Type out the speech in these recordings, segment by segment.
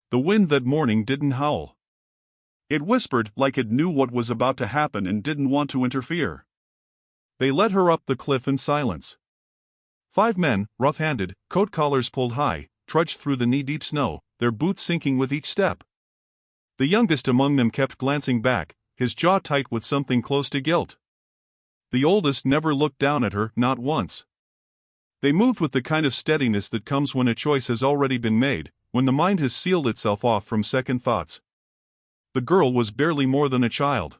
The wind that morning didn't howl. It whispered like it knew what was about to happen and didn't want to interfere. They led her up the cliff in silence. 5 men, rough-handed, coat collars pulled high, trudged through the knee-deep snow, their boots sinking with each step. The youngest among them kept glancing back, his jaw tight with something close to guilt. The oldest never looked down at her, not once. They moved with the kind of steadiness that comes when a choice has already been made, when the mind has sealed itself off from second thoughts. The girl was barely more than a child.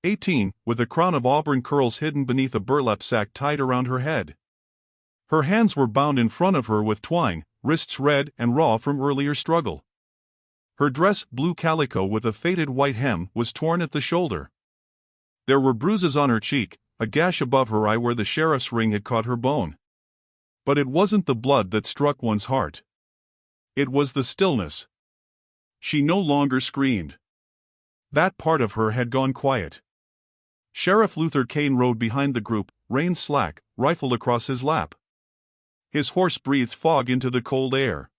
18, with a crown of auburn curls hidden beneath a burlap sack tied around her head. Her hands were bound in front of her with twine, wrists red and raw from earlier struggle. Her dress, blue calico with a faded white hem, was torn at the shoulder. There were bruises on her cheek, a gash above her eye where the sheriff's ring had caught her bone. But it wasn't the blood that struck one's heart. It was the stillness. She no longer screamed. That part of her had gone quiet. Sheriff Luther Kane rode behind the group, reins slack, rifle across his lap. His horse breathed fog into the cold air.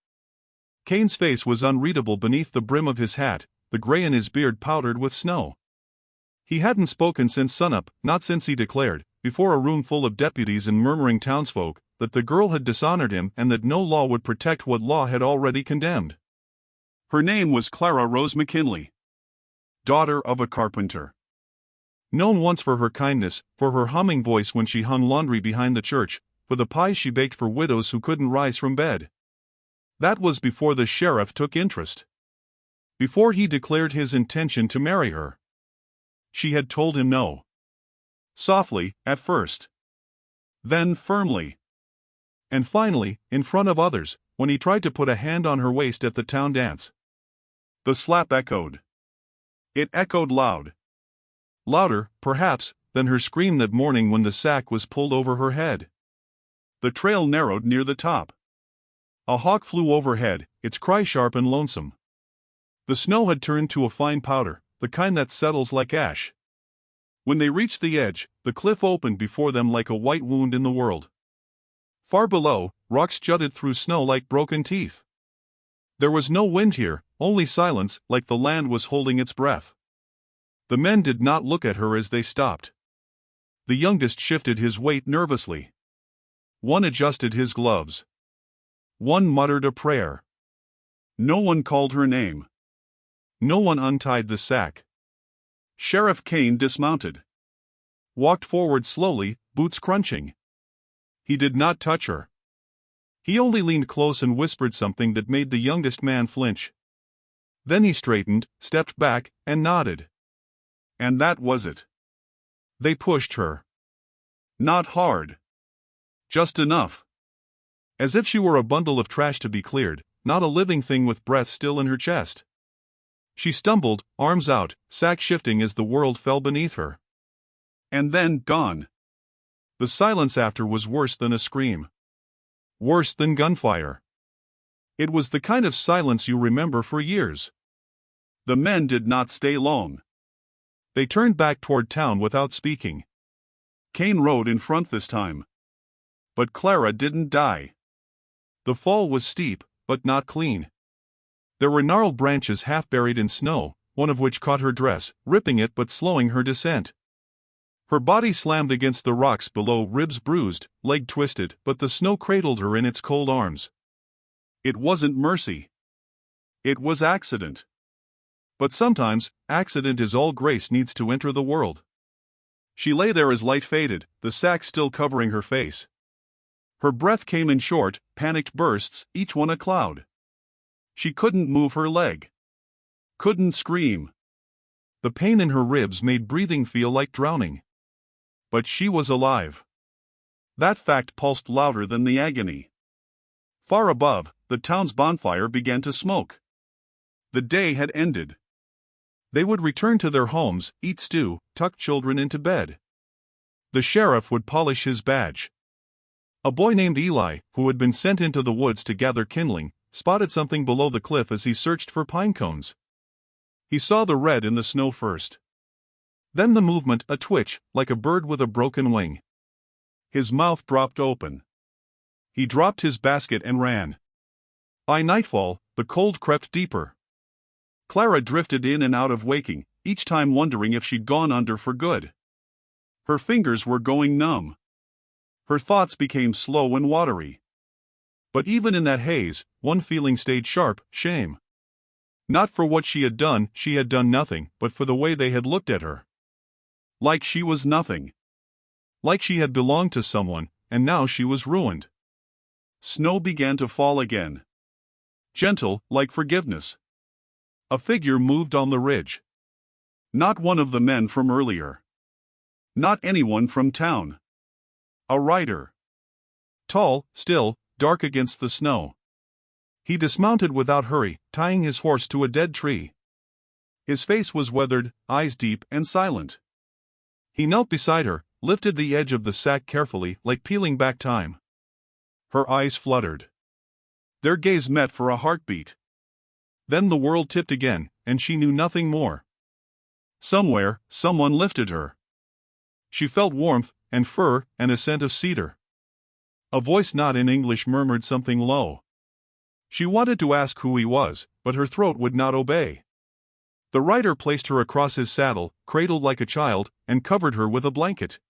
Kane's face was unreadable beneath the brim of his hat, the gray in his beard powdered with snow. He hadn't spoken since sunup, not since he declared, before a room full of deputies and murmuring townsfolk, that the girl had dishonored him and that no law would protect what law had already condemned. Her name was Clara Rose McKinley, daughter of a carpenter. Known once for her kindness, for her humming voice when she hung laundry behind the church, for the pies she baked for widows who couldn't rise from bed. That was before the sheriff took interest. Before he declared his intention to marry her. She had told him no. Softly, at first. Then firmly. And finally, in front of others, when he tried to put a hand on her waist at the town dance. The slap echoed. It echoed loud. Louder, perhaps, than her scream that morning when the sack was pulled over her head. The trail narrowed near the top. A hawk flew overhead, its cry sharp and lonesome. The snow had turned to a fine powder, the kind that settles like ash. When they reached the edge, the cliff opened before them like a white wound in the world. Far below, rocks jutted through snow like broken teeth. There was no wind here, only silence, like the land was holding its breath. The men did not look at her as they stopped. The youngest shifted his weight nervously. One adjusted his gloves. One muttered a prayer. No one called her name. No one untied the sack. Sheriff Kane dismounted. Walked forward slowly, boots crunching. He did not touch her. He only leaned close and whispered something that made the youngest man flinch. Then he straightened, stepped back, and nodded. And that was it. They pushed her. Not hard. Just enough. As if she were a bundle of trash to be cleared, not a living thing with breath still in her chest. She stumbled, arms out, sack shifting as the world fell beneath her. And then gone. The silence after was worse than a scream. Worse than gunfire. It was the kind of silence you remember for years. The men did not stay long. They turned back toward town without speaking. Kane rode in front this time. But Clara didn't die. The fall was steep, but not clean. There were gnarled branches half buried in snow, one of which caught her dress, ripping it but slowing her descent. Her body slammed against the rocks below, ribs bruised, leg twisted, but the snow cradled her in its cold arms. It wasn't mercy. It was accident. But sometimes, accident is all grace needs to enter the world. She lay there as light faded, the sack still covering her face. Her breath came in short, panicked bursts, each one a cloud. She couldn't move her leg. Couldn't scream. The pain in her ribs made breathing feel like drowning. But she was alive. That fact pulsed louder than the agony. Far above, the town's bonfire began to smoke. The day had ended. They would return to their homes, eat stew, tuck children into bed. The sheriff would polish his badge. A boy named Eli, who had been sent into the woods to gather kindling, spotted something below the cliff as he searched for pine cones. He saw the red in the snow first. Then the movement, a twitch, like a bird with a broken wing. His mouth dropped open. He dropped his basket and ran. By nightfall, the cold crept deeper. Clara drifted in and out of waking, each time wondering if she'd gone under for good. Her fingers were going numb. Her thoughts became slow and watery. But even in that haze, one feeling stayed sharp: shame. Not for what she had done nothing, but for the way they had looked at her. Like she was nothing. Like she had belonged to someone, and now she was ruined. Snow began to fall again. Gentle, like forgiveness. A figure moved on the ridge. Not one of the men from earlier. Not anyone from town. A rider. Tall, still, dark against the snow. He dismounted without hurry, tying his horse to a dead tree. His face was weathered, eyes deep and silent. He knelt beside her, lifted the edge of the sack carefully, like peeling back time. Her eyes fluttered. Their gaze met for a heartbeat. Then the world tipped again, and she knew nothing more. Somewhere, someone lifted her. She felt warmth, and fur, and a scent of cedar. A voice not in English murmured something low. She wanted to ask who he was, but her throat would not obey. The rider placed her across his saddle, cradled like a child, and covered her with a blanket.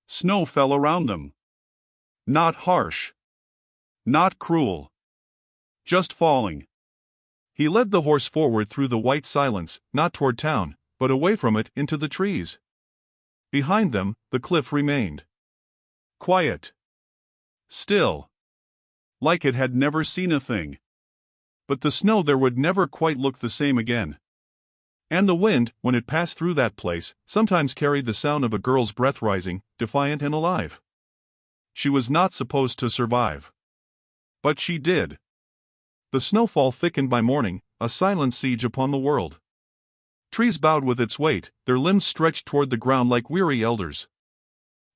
Snow fell around them. Not harsh. Not cruel. Just falling. He led the horse forward through the white silence, not toward town, but away from it into the trees. Behind them, the cliff remained. Quiet. Still. Like it had never seen a thing. But the snow there would never quite look the same again. And the wind, when it passed through that place, sometimes carried the sound of a girl's breath rising, defiant and alive. She was not supposed to survive. But she did. The snowfall thickened by morning, a silent siege upon the world. Trees bowed with its weight, their limbs stretched toward the ground like weary elders.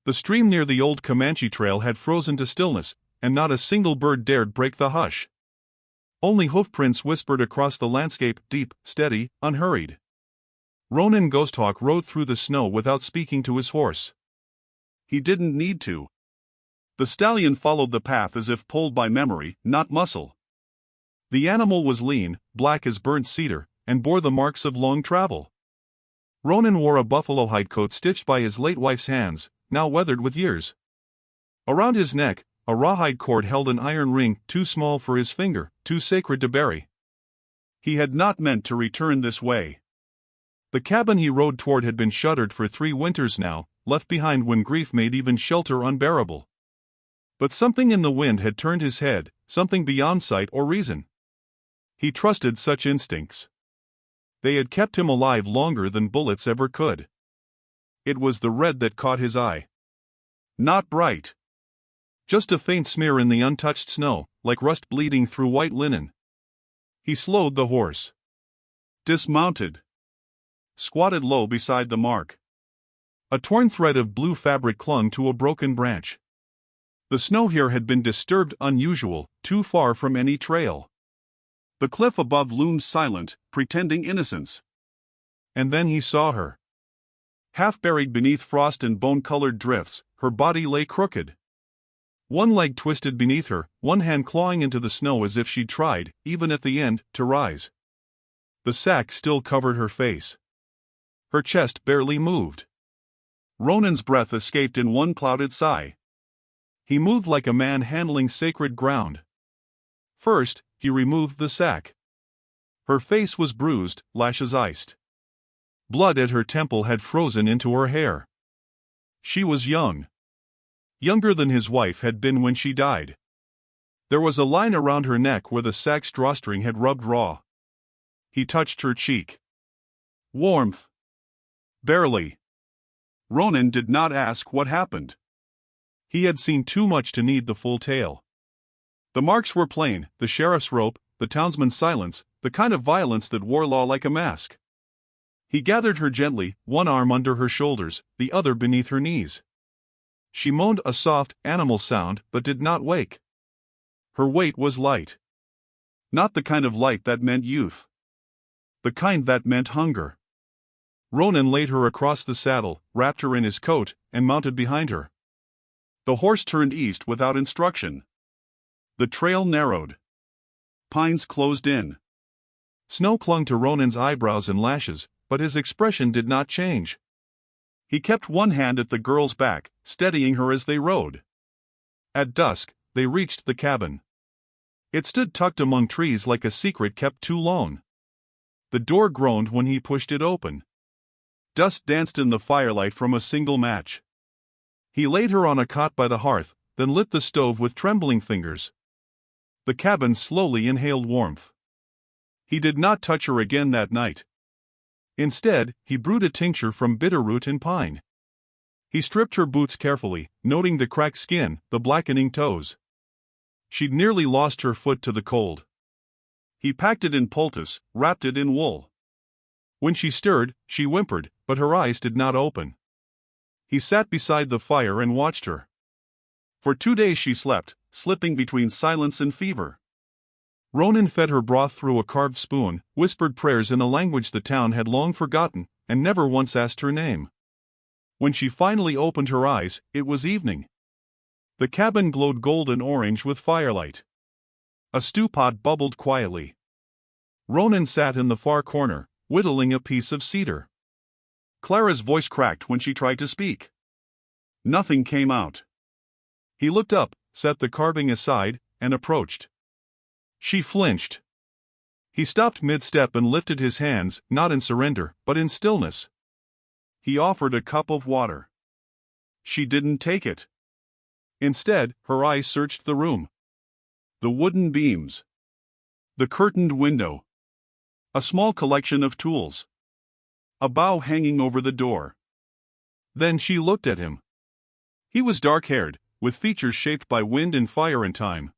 The stream near the old Comanche trail had frozen to stillness, and not a single bird dared break the hush. Only hoofprints whispered across the landscape, deep, steady, unhurried. Ronan Ghosthawk rode through the snow without speaking to his horse. He didn't need to. The stallion followed the path as if pulled by memory, not muscle. The animal was lean, black as burnt cedar, and bore the marks of long travel. Ronan wore a buffalo hide coat stitched by his late wife's hands, now weathered with years. Around his neck, a rawhide cord held an iron ring too small for his finger, too sacred to bury. He had not meant to return this way. The cabin he rode toward had been shuttered for 3 winters now, left behind when grief made even shelter unbearable. But something in the wind had turned his head, something beyond sight or reason. He trusted such instincts. They had kept him alive longer than bullets ever could. It was the red that caught his eye. Not bright. Just a faint smear in the untouched snow, like rust bleeding through white linen. He slowed the horse. Dismounted. Squatted low beside the mark. A torn thread of blue fabric clung to a broken branch. The snow here had been disturbed, unusual, too far from any trail. The cliff above loomed silent, pretending innocence. And then he saw her. Half buried beneath frost and bone-colored drifts, her body lay crooked. One leg twisted beneath her, one hand clawing into the snow as if she'd tried, even at the end, to rise. The sack still covered her face. Her chest barely moved. Ronan's breath escaped in one clouded sigh. He moved like a man handling sacred ground. First, he removed the sack. Her face was bruised, lashes iced. Blood at her temple had frozen into her hair. She was young. Younger than his wife had been when she died. There was a line around her neck where the sack's drawstring had rubbed raw. He touched her cheek. Warmth. Barely. Ronan did not ask what happened. He had seen too much to need the full tale. The marks were plain: the sheriff's rope, the townsman's silence, the kind of violence that wore law like a mask. He gathered her gently, one arm under her shoulders, the other beneath her knees. She moaned a soft, animal sound, but did not wake. Her weight was light. Not the kind of light that meant youth. The kind that meant hunger. Ronan laid her across the saddle, wrapped her in his coat, and mounted behind her. The horse turned east without instruction. The trail narrowed. pines closed in. Snow clung to Ronan's eyebrows and lashes, but his expression did not change. He kept one hand at the girl's back, steadying her as they rode. At dusk, they reached the cabin. It stood tucked among trees like a secret kept too long. The door groaned when he pushed it open. Dust danced in the firelight from a single match. He laid her on a cot by the hearth, then lit the stove with trembling fingers. The cabin slowly inhaled warmth. He did not touch her again that night. Instead, he brewed a tincture from bitterroot and pine. He stripped her boots carefully, noting the cracked skin, the blackening toes. She'd nearly lost her foot to the cold. He packed it in poultice, wrapped it in wool. When she stirred, she whimpered, but her eyes did not open. He sat beside the fire and watched her. For 2 days she slept, slipping between silence and fever. Ronan fed her broth through a carved spoon, whispered prayers in a language the town had long forgotten, and never once asked her name. When she finally opened her eyes, it was evening. The cabin glowed golden orange with firelight. A stew pot bubbled quietly. Ronan sat in the far corner, whittling a piece of cedar. Clara's voice cracked when she tried to speak. Nothing came out. He looked up, set the carving aside, and approached. She flinched. He stopped mid-step and lifted his hands, not in surrender, but in stillness. He offered a cup of water. She didn't take it. Instead, her eyes searched the room. The wooden beams. The curtained window. A small collection of tools. A bough hanging over the door. Then she looked at him. He was dark-haired, with features shaped by wind and fire and time.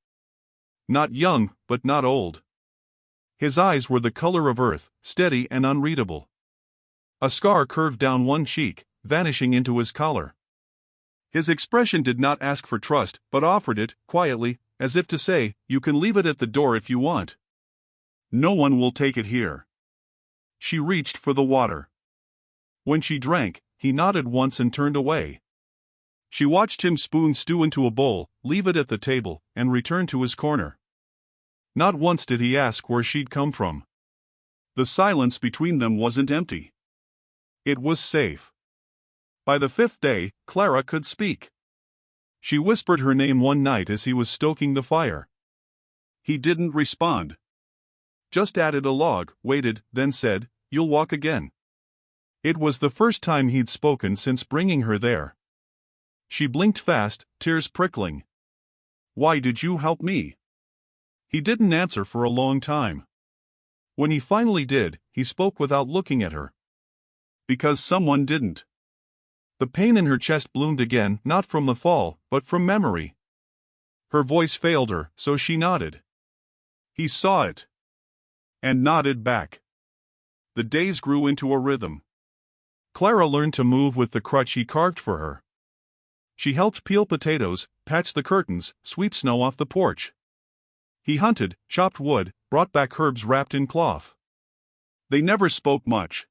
Not young, but not old. His eyes were the color of earth, steady and unreadable. A scar curved down one cheek, vanishing into his collar. His expression did not ask for trust, but offered it, quietly, as if to say, "You can leave it at the door if you want. No one will take it here." She reached for the water. When she drank, he nodded once and turned away. She watched him spoon stew into a bowl, leave it at the table, and return to his corner. Not once did he ask where she'd come from. The silence between them wasn't empty. It was safe. By the 5th day, Clara could speak. She whispered her name one night as he was stoking the fire. He didn't respond. Just added a log, waited, then said, "You'll walk again." It was the first time he'd spoken since bringing her there. She blinked fast, tears prickling. "Why did you help me?" He didn't answer for a long time. When he finally did, he spoke without looking at her. "Because someone didn't." The pain in her chest bloomed again, not from the fall, but from memory. Her voice failed her, so she nodded. He saw it. And nodded back. The days grew into a rhythm. Clara learned to move with the crutch he carved for her. She helped peel potatoes, patch the curtains, sweep snow off the porch. He hunted, chopped wood, brought back herbs wrapped in cloth. They never spoke much.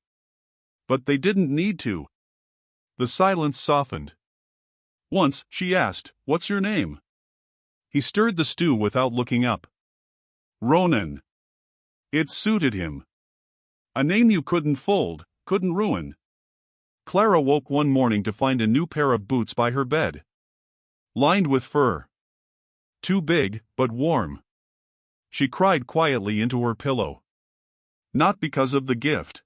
But they didn't need to. The silence softened. Once, she asked, "What's your name?" He stirred the stew without looking up. "Ronan." It suited him. A name you couldn't fold, couldn't ruin. Clara woke one morning to find a new pair of boots by her bed. Lined with fur. Too big, but warm. She cried quietly into her pillow. Not because of the gift.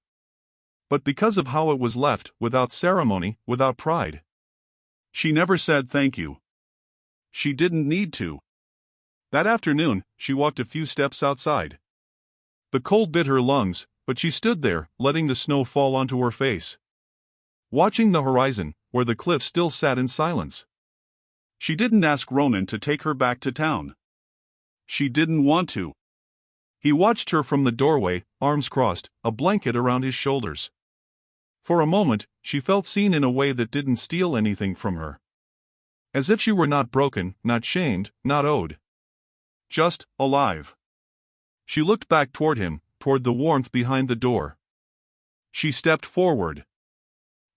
But because of how it was left, without ceremony, without pride. She never said thank you. She didn't need to. That afternoon, she walked a few steps outside. The cold bit her lungs, but she stood there, letting the snow fall onto her face. Watching the horizon, where the cliff still sat in silence. She didn't ask Ronan to take her back to town. She didn't want to. He watched her from the doorway, arms crossed, a blanket around his shoulders. For a moment, she felt seen in a way that didn't steal anything from her. As if she were not broken, not shamed, not owed. Just alive. She looked back toward him, toward the warmth behind the door. She stepped forward.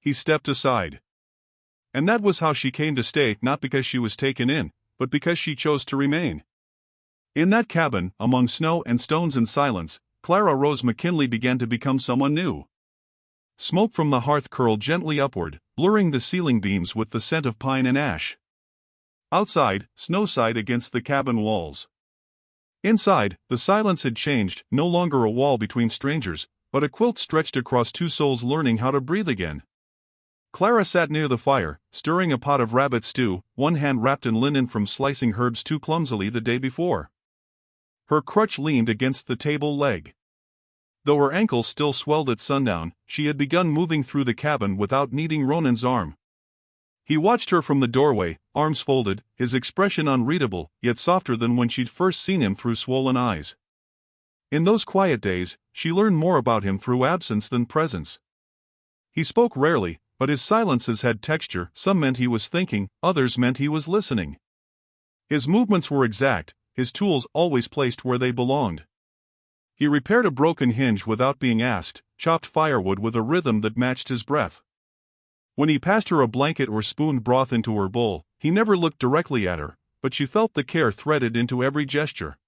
He stepped aside. And that was how she came to stay, not because she was taken in, but because she chose to remain. In that cabin, among snow and stones and silence, Clara Rose McKinley began to become someone new. Smoke from the hearth curled gently upward, blurring the ceiling beams with the scent of pine and ash. Outside, snow sighed against the cabin walls. Inside, the silence had changed, no longer a wall between strangers, but a quilt stretched across two souls learning how to breathe again. Clara sat near the fire, stirring a pot of rabbit stew, one hand wrapped in linen from slicing herbs too clumsily the day before. Her crutch leaned against the table leg. Though her ankle still swelled at sundown, she had begun moving through the cabin without needing Ronan's arm. He watched her from the doorway, arms folded, his expression unreadable, yet softer than when she'd first seen him through swollen eyes. In those quiet days, she learned more about him through absence than presence. He spoke rarely, but his silences had texture. Some meant he was thinking, others meant he was listening. His movements were exact, his tools always placed where they belonged. He repaired a broken hinge without being asked, chopped firewood with a rhythm that matched his breath. When he passed her a blanket or spooned broth into her bowl, he never looked directly at her, but she felt the care threaded into every gesture.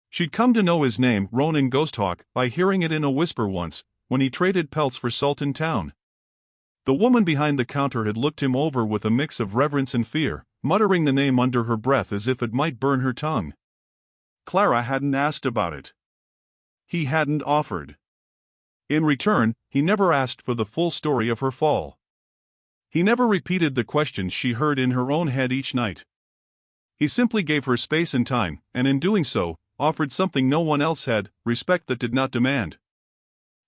She'd come to know his name, Ronan Ghosthawk, by hearing it in a whisper once, when he traded pelts for salt in town. The woman behind the counter had looked him over with a mix of reverence and fear, muttering the name under her breath as if it might burn her tongue. Clara hadn't asked about it. He hadn't offered. In return, he never asked for the full story of her fall. He never repeated the questions she heard in her own head each night. He simply gave her space and time, and in doing so, offered something no one else had, respect that did not demand.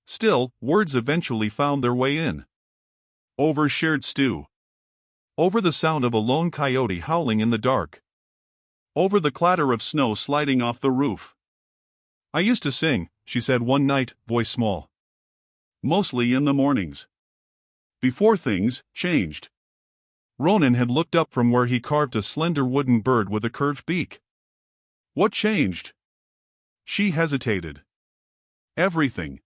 Still, words eventually found their way in. Over shared stew. Over the sound of a lone coyote howling in the dark. Over the clatter of snow sliding off the roof. "I used to sing," she said one night, voice small. "Mostly in the mornings. Before things changed." Ronan had looked up from where he carved a slender wooden bird with a curved beak. "What changed?" She hesitated. "Everything."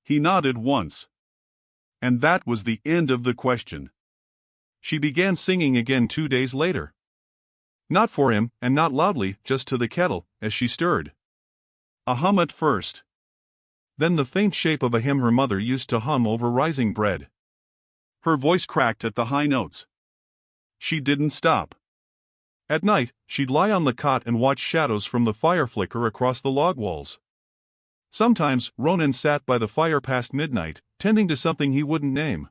He nodded once. And that was the end of the question. She began singing again 2 days later. Not for him, and not loudly, just to the kettle, as she stirred. A hum at first. Then the faint shape of a hymn her mother used to hum over rising bread. Her voice cracked at the high notes. She didn't stop. At night, she'd lie on the cot and watch shadows from the fire flicker across the log walls. Sometimes, Ronan sat by the fire past midnight, tending to something he wouldn't name.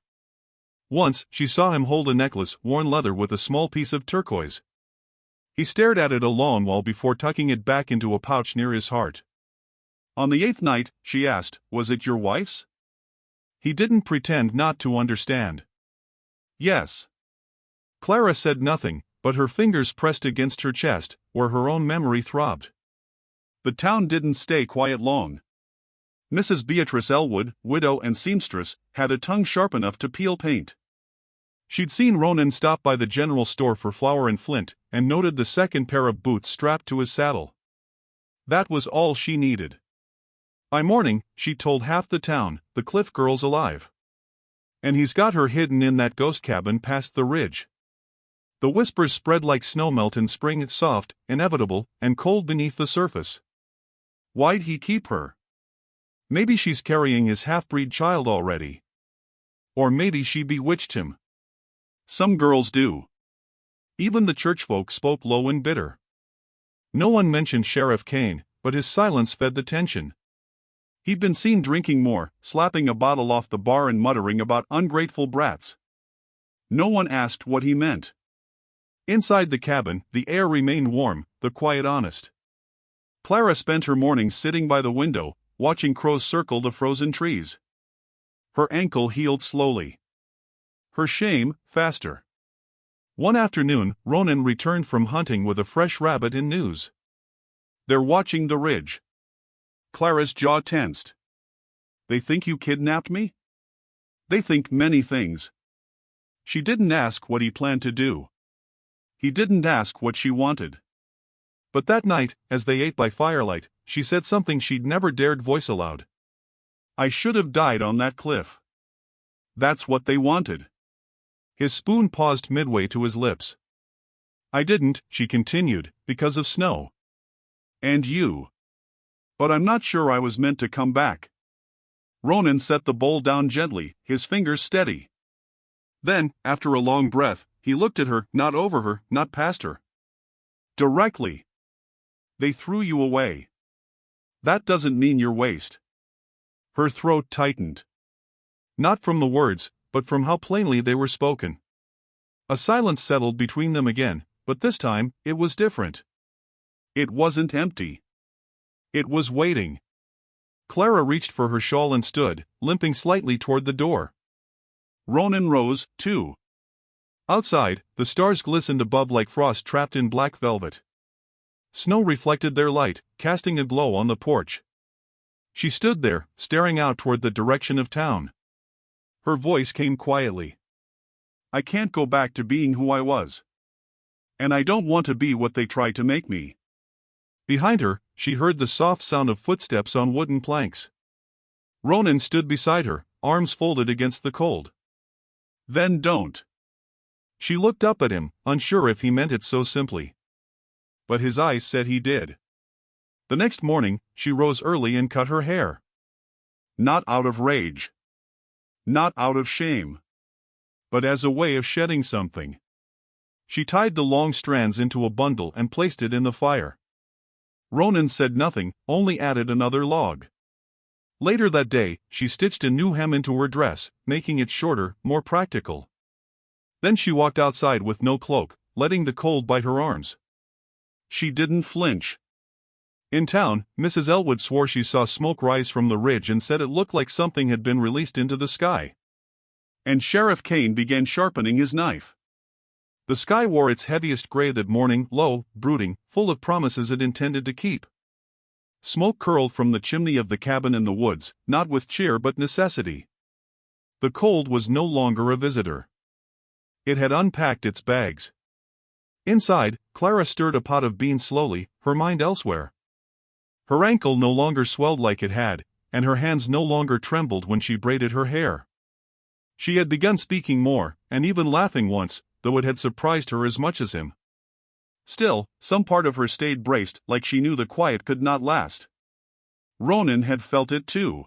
Once, she saw him hold a necklace, worn leather with a small piece of turquoise. He stared at it a long while before tucking it back into a pouch near his heart. On the 8th night, she asked, "Was it your wife's?" He didn't pretend not to understand. "Yes." Clara said nothing, but her fingers pressed against her chest, where her own memory throbbed. The town didn't stay quiet long. Mrs. Beatrice Elwood, widow and seamstress, had a tongue sharp enough to peel paint. She'd seen Ronan stop by the general store for flour and flint, and noted the second pair of boots strapped to his saddle. That was all she needed. By morning, she told half the town, the Cliff girl's alive. And he's got her hidden in that ghost cabin past the ridge. The whispers spread like snowmelt in spring, soft, inevitable, and cold beneath the surface. Why'd he keep her? Maybe she's carrying his half-breed child already. Or maybe she bewitched him. Some girls do. Even the churchfolk spoke low and bitter. No one mentioned Sheriff Kane, but his silence fed the tension. He'd been seen drinking more, slapping a bottle off the bar and muttering about ungrateful brats. No one asked what he meant. Inside the cabin, the air remained warm, the quiet honest. Clara spent her mornings sitting by the window, watching crows circle the frozen trees. Her ankle healed slowly. Her shame, faster. One afternoon, Ronan returned from hunting with a fresh rabbit in news. "They're watching the ridge." Clara's jaw tensed. "They think you kidnapped me?" "They think many things." She didn't ask what he planned to do. He didn't ask what she wanted. But that night, as they ate by firelight, she said something she'd never dared voice aloud. "I should have died on that cliff." That's what they wanted. His spoon paused midway to his lips. "I didn't," she continued, "because of snow. And you. But I'm not sure I was meant to come back. Ronan set the bowl down gently, his fingers steady. Then, after a long breath, he looked at her, not over her, not past her. Directly. They threw you away. That doesn't mean you're waste. Her throat tightened. Not from the words, but from how plainly they were spoken. A silence settled between them again, but this time, it was different. It wasn't empty. It was waiting. Clara reached for her shawl and stood, limping slightly toward the door. Ronan rose, too. Outside, the stars glistened above like frost trapped in black velvet. Snow reflected their light, casting a glow on the porch. She stood there, staring out toward the direction of town. Her voice came quietly. I can't go back to being who I was. And I don't want to be what they try to make me. Behind her, she heard the soft sound of footsteps on wooden planks. Ronan stood beside her, arms folded against the cold. Then don't. She looked up at him, unsure if he meant it so simply. But his eyes said he did. The next morning, she rose early and cut her hair. Not out of rage. Not out of shame. But as a way of shedding something. She tied the long strands into a bundle and placed it in the fire. Ronan said nothing, only added another log. Later that day, she stitched a new hem into her dress, making it shorter, more practical. Then she walked outside with no cloak, letting the cold bite her arms. She didn't flinch. In town, Mrs. Elwood swore she saw smoke rise from the ridge and said it looked like something had been released into the sky. And Sheriff Kane began sharpening his knife. The sky wore its heaviest gray that morning, low, brooding, full of promises it intended to keep. Smoke curled from the chimney of the cabin in the woods, not with cheer but necessity. The cold was no longer a visitor. It had unpacked its bags. Inside, Clara stirred a pot of beans slowly, her mind elsewhere. Her ankle no longer swelled like it had, and her hands no longer trembled when she braided her hair. She had begun speaking more, and even laughing once, though it had surprised her as much as him. Still, some part of her stayed braced, like she knew the quiet could not last. Ronan had felt it too.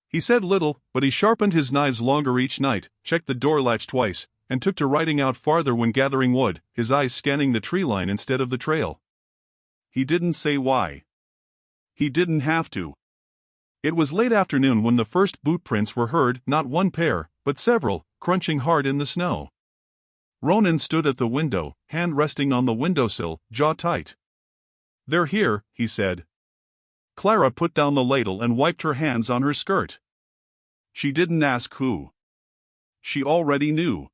He said little, but he sharpened his knives longer each night, checked the door latch twice, and took to riding out farther when gathering wood, his eyes scanning the tree line instead of the trail. He didn't say why. He didn't have to. It was late afternoon when the first boot prints were heard, not one pair, but several, crunching hard in the snow. Ronan stood at the window, hand resting on the windowsill, jaw tight. They're here, he said. Clara put down the ladle and wiped her hands on her skirt. She didn't ask who. She already knew.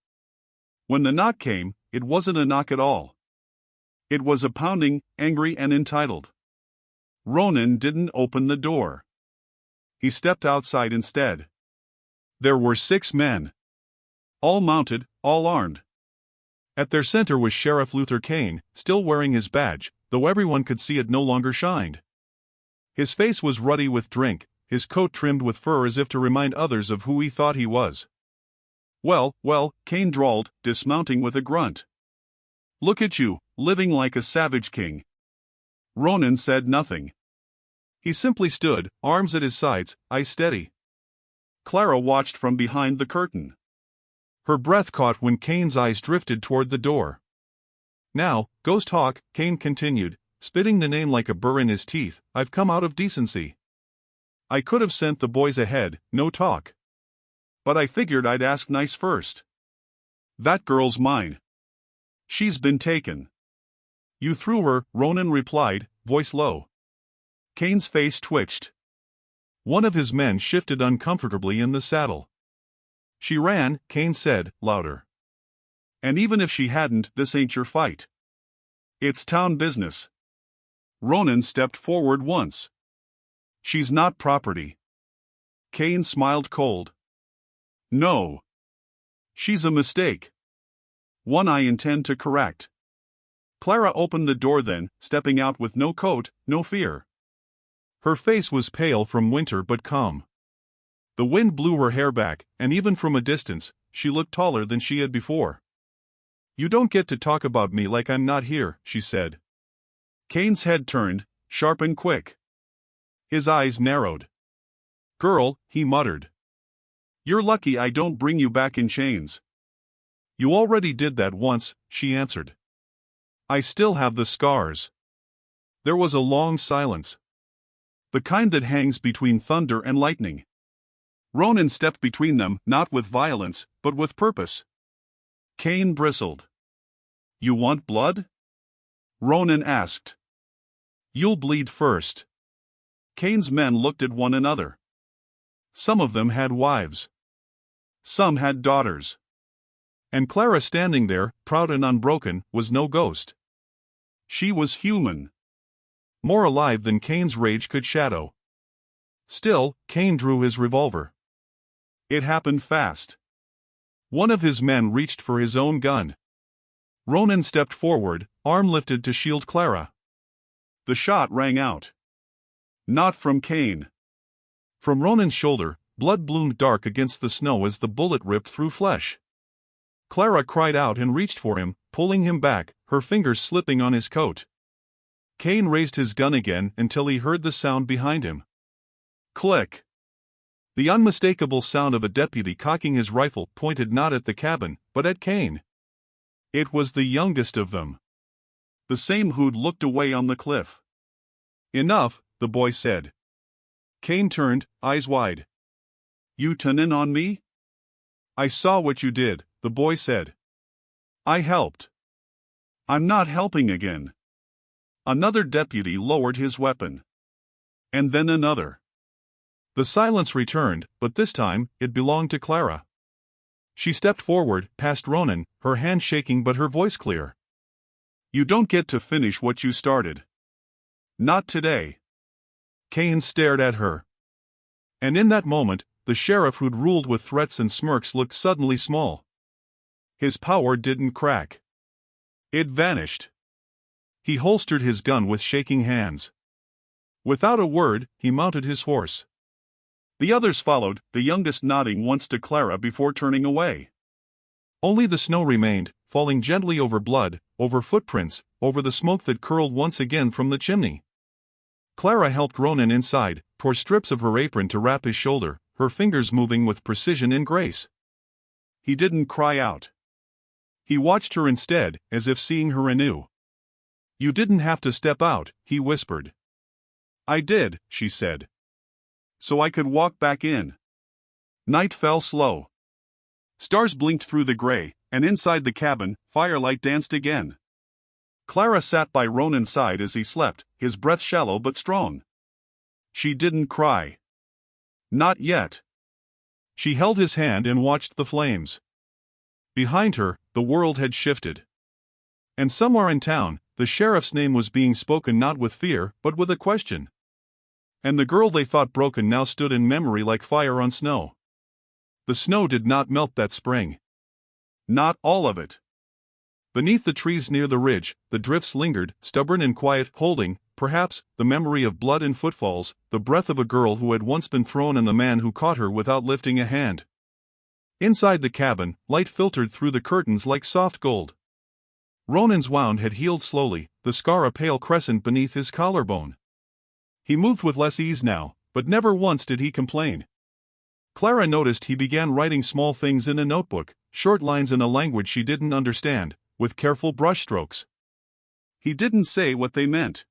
When the knock came, it wasn't a knock at all. It was a pounding, angry and entitled. Ronan didn't open the door. He stepped outside instead. There were 6 men. All mounted, all armed. At their center was Sheriff Luther Kane, still wearing his badge, though everyone could see it no longer shined. His face was ruddy with drink, his coat trimmed with fur as if to remind others of who he thought he was. Well, Kane drawled, dismounting with a grunt. Look at you, living like a savage king. Ronan said nothing. He simply stood, arms at his sides, eyes steady. Clara watched from behind the curtain. Her breath caught when Kane's eyes drifted toward the door. Now, Ghost Hawk, Kane continued, spitting the name like a burr in his teeth, I've come out of decency. I could have sent the boys ahead, no talk. But I figured I'd ask nice first. That girl's mine. She's been taken. You threw her, Ronan replied, voice low. Kane's face twitched. One of his men shifted uncomfortably in the saddle. She ran, Kane said, louder. And even if she hadn't, this ain't your fight. It's town business. Ronan stepped forward once. She's not property. Kane smiled cold. No. She's a mistake. One I intend to correct. Clara opened the door then, stepping out with no coat, no fear. Her face was pale from winter but calm. The wind blew her hair back, and even from a distance, she looked taller than she had before. You don't get to talk about me like I'm not here, she said. Kane's head turned, sharp and quick. His eyes narrowed. "Girl," he muttered. "You're lucky I don't bring you back in chains." "You already did that once," she answered. "I still have the scars." There was a long silence. The kind that hangs between thunder and lightning. Ronan stepped between them, not with violence, but with purpose. Cain bristled. "You want blood?" Ronan asked. "You'll bleed first." Cain's men looked at one another. Some of them had wives. Some had daughters. And Clara, standing there, proud and unbroken, was no ghost. She was human. More alive than Cain's rage could shadow. Still, Cain drew his revolver. It happened fast. One of his men reached for his own gun. Ronan stepped forward, arm lifted to shield Clara. The shot rang out. Not from Cain. From Ronan's shoulder, blood bloomed dark against the snow as the bullet ripped through flesh. Clara cried out and reached for him, pulling him back, her fingers slipping on his coat. Cain raised his gun again until he heard the sound behind him. Click. The unmistakable sound of a deputy cocking his rifle pointed not at the cabin, but at Cain. It was the youngest of them. The same who'd looked away on the cliff. "Enough," the boy said. Cain turned, eyes wide. "You turn in on me?" "I saw what you did," the boy said. "I helped." "I'm not helping again." Another deputy lowered his weapon. And then another. The silence returned, but this time, it belonged to Clara. She stepped forward, past Ronan, her hand shaking but her voice clear. "You don't get to finish what you started. Not today." Cain stared at her. And in that moment, the sheriff who'd ruled with threats and smirks looked suddenly small. His power didn't crack. It vanished. He holstered his gun with shaking hands. Without a word, he mounted his horse. The others followed, the youngest nodding once to Clara before turning away. Only the snow remained, falling gently over blood, over footprints, over the smoke that curled once again from the chimney. Clara helped Ronan inside, tore strips of her apron to wrap his shoulder, her fingers moving with precision and grace. He didn't cry out. He watched her instead, as if seeing her anew. "You didn't have to step out," he whispered. "I did," she said. "So I could walk back in." Night fell slow. Stars blinked through the gray, and inside the cabin, firelight danced again. Clara sat by Ronan's side as he slept, his breath shallow but strong. She didn't cry. Not yet. She held his hand and watched the flames. Behind her, the world had shifted. And somewhere in town, the sheriff's name was being spoken not with fear, but with a question. And the girl they thought broken now stood in memory like fire on snow. The snow did not melt that spring. Not all of it. Beneath the trees near the ridge, the drifts lingered, stubborn and quiet, holding, perhaps, the memory of blood and footfalls, the breath of a girl who had once been thrown and the man who caught her without lifting a hand. Inside the cabin, light filtered through the curtains like soft gold. Ronan's wound had healed slowly, the scar a pale crescent beneath his collarbone. He moved with less ease now, but never once did he complain. Clara noticed he began writing small things in a notebook, short lines in a language she didn't understand, with careful brushstrokes. He didn't say what they meant.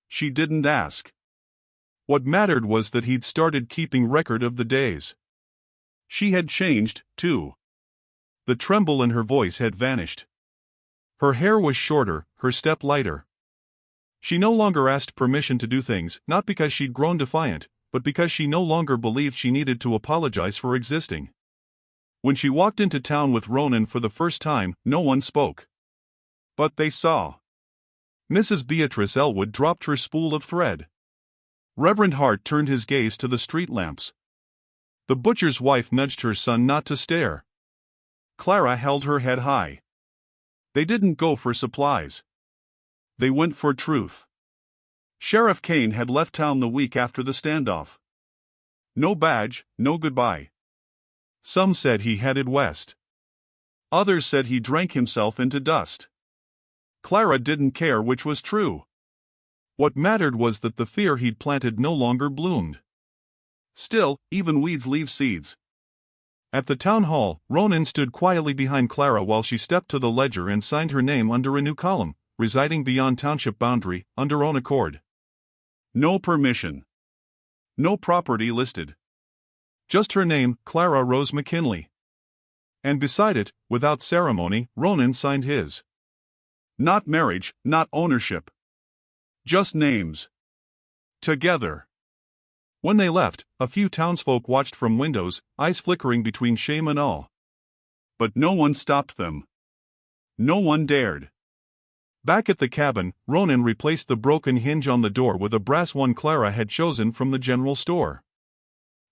She didn't ask. What mattered was that he'd started keeping record of the days. She had changed, too. The tremble in her voice had vanished. Her hair was shorter, her step lighter. She no longer asked permission to do things, not because she'd grown defiant, but because she no longer believed she needed to apologize for existing. When she walked into town with Ronan for the first time, no one spoke. But they saw. Mrs. Beatrice Elwood dropped her spool of thread. Reverend Hart turned his gaze to the street lamps. The butcher's wife nudged her son not to stare. Clara held her head high. They didn't go for supplies. They went for truth. Sheriff Cain had left town the week after the standoff. No badge, no goodbye. Some said he headed west. Others said he drank himself into dust. Clara didn't care which was true. What mattered was that the fear he'd planted no longer bloomed. Still, even weeds leave seeds. At the town hall, Ronan stood quietly behind Clara while she stepped to the ledger and signed her name under a new column, residing beyond township boundary, under own accord. No permission. No property listed. Just her name, Clara Rose McKinley. And beside it, without ceremony, Ronan signed his. Not marriage, not ownership. Just names. Together. When they left, a few townsfolk watched from windows, eyes flickering between shame and awe. But no one stopped them. No one dared. Back at the cabin, Ronan replaced the broken hinge on the door with a brass one Clara had chosen from the general store.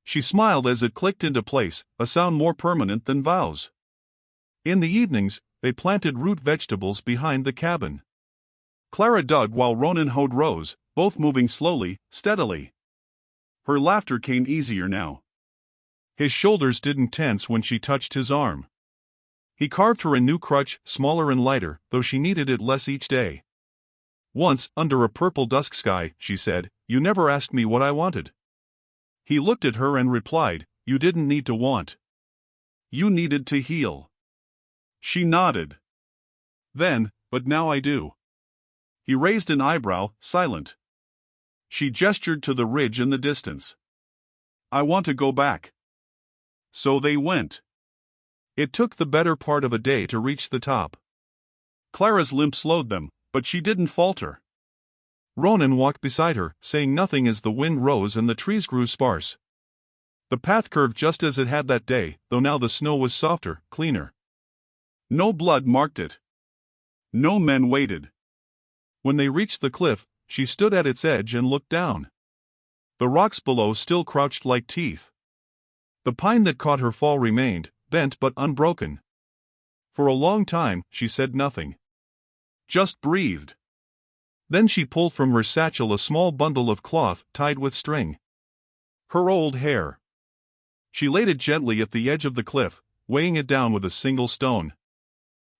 She smiled as it clicked into place, a sound more permanent than vows. In the evenings, they planted root vegetables behind the cabin. Clara dug while Ronan hoed rows, both moving slowly, steadily. Her laughter came easier now. His shoulders didn't tense when she touched his arm. He carved her a new crutch, smaller and lighter, though she needed it less each day. Once, under a purple dusk sky, she said, "You never asked me what I wanted." He looked at her and replied, "You didn't need to want. You needed to heal." She nodded. Then, "But now I do." He raised an eyebrow, silent. She gestured to the ridge in the distance. "I want to go back." So they went. It took the better part of a day to reach the top. Clara's limp slowed them, but she didn't falter. Ronan walked beside her, saying nothing as the wind rose and the trees grew sparse. The path curved just as it had that day, though now the snow was softer, cleaner. No blood marked it. No men waited. When they reached the cliff, she stood at its edge and looked down. The rocks below still crouched like teeth. The pine that caught her fall remained, bent but unbroken. For a long time, she said nothing. Just breathed. Then she pulled from her satchel a small bundle of cloth tied with string. Her old hair. She laid it gently at the edge of the cliff, weighing it down with a single stone.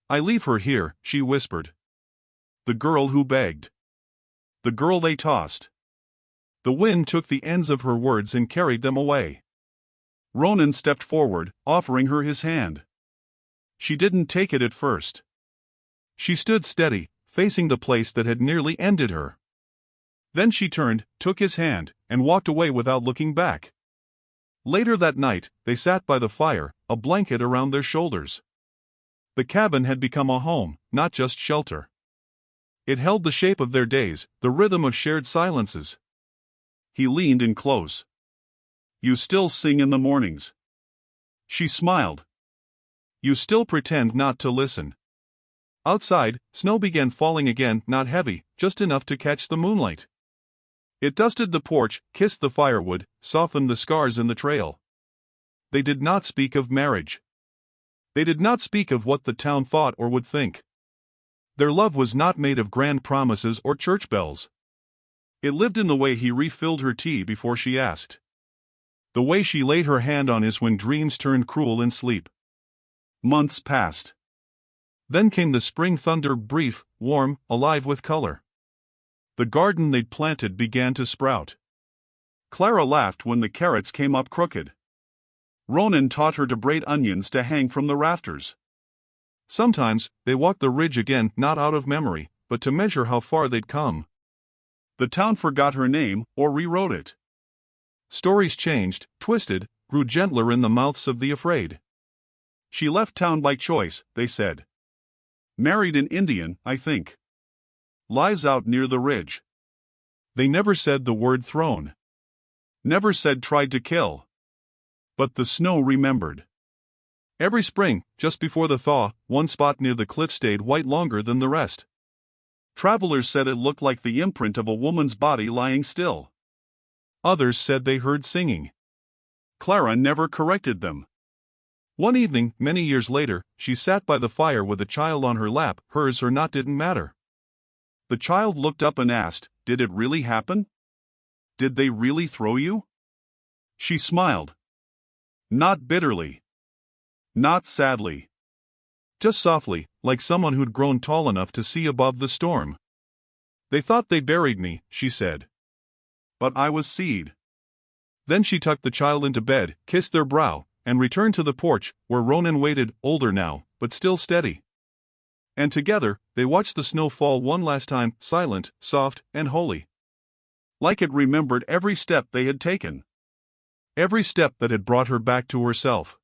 "I leave her here," she whispered. The girl who begged. The girl they tossed. The wind took the ends of her words and carried them away. Ronan stepped forward, offering her his hand. She didn't take it at first. She stood steady, facing the place that had nearly ended her. Then she turned, took his hand, and walked away without looking back. Later that night, they sat by the fire, a blanket around their shoulders. The cabin had become a home, not just shelter. It held the shape of their days, the rhythm of shared silences. He leaned in close. "You still sing in the mornings." She smiled. "You still pretend not to listen." Outside, snow began falling again, not heavy, just enough to catch the moonlight. It dusted the porch, kissed the firewood, softened the scars in the trail. They did not speak of marriage. They did not speak of what the town thought or would think. Their love was not made of grand promises or church bells. It lived in the way he refilled her tea before she asked. The way she laid her hand on his when dreams turned cruel in sleep. Months passed. Then came the spring thunder, brief, warm, alive with color. The garden they'd planted began to sprout. Clara laughed when the carrots came up crooked. Ronan taught her to braid onions to hang from the rafters. Sometimes, they walked the ridge again, not out of memory, but to measure how far they'd come. The town forgot her name, or rewrote it. Stories changed, twisted, grew gentler in the mouths of the afraid. She left town by choice, they said. Married an Indian, I think. Lives out near the ridge. They never said the word throne. Never said tried to kill. But the snow remembered. Every spring, just before the thaw, one spot near the cliff stayed white longer than the rest. Travelers said it looked like the imprint of a woman's body lying still. Others said they heard singing. Clara never corrected them. One evening, many years later, she sat by the fire with a child on her lap, hers or not didn't matter. The child looked up and asked, "Did it really happen? Did they really throw you?" She smiled. Not bitterly. Not sadly. Just softly, like someone who'd grown tall enough to see above the storm. They thought they buried me, she said. But I was seed. Then she tucked the child into bed, kissed their brow, and returned to the porch, where Ronan waited, older now, but still steady. And together, they watched the snow fall one last time, silent, soft, and holy. Like it remembered every step they had taken. Every step that had brought her back to herself.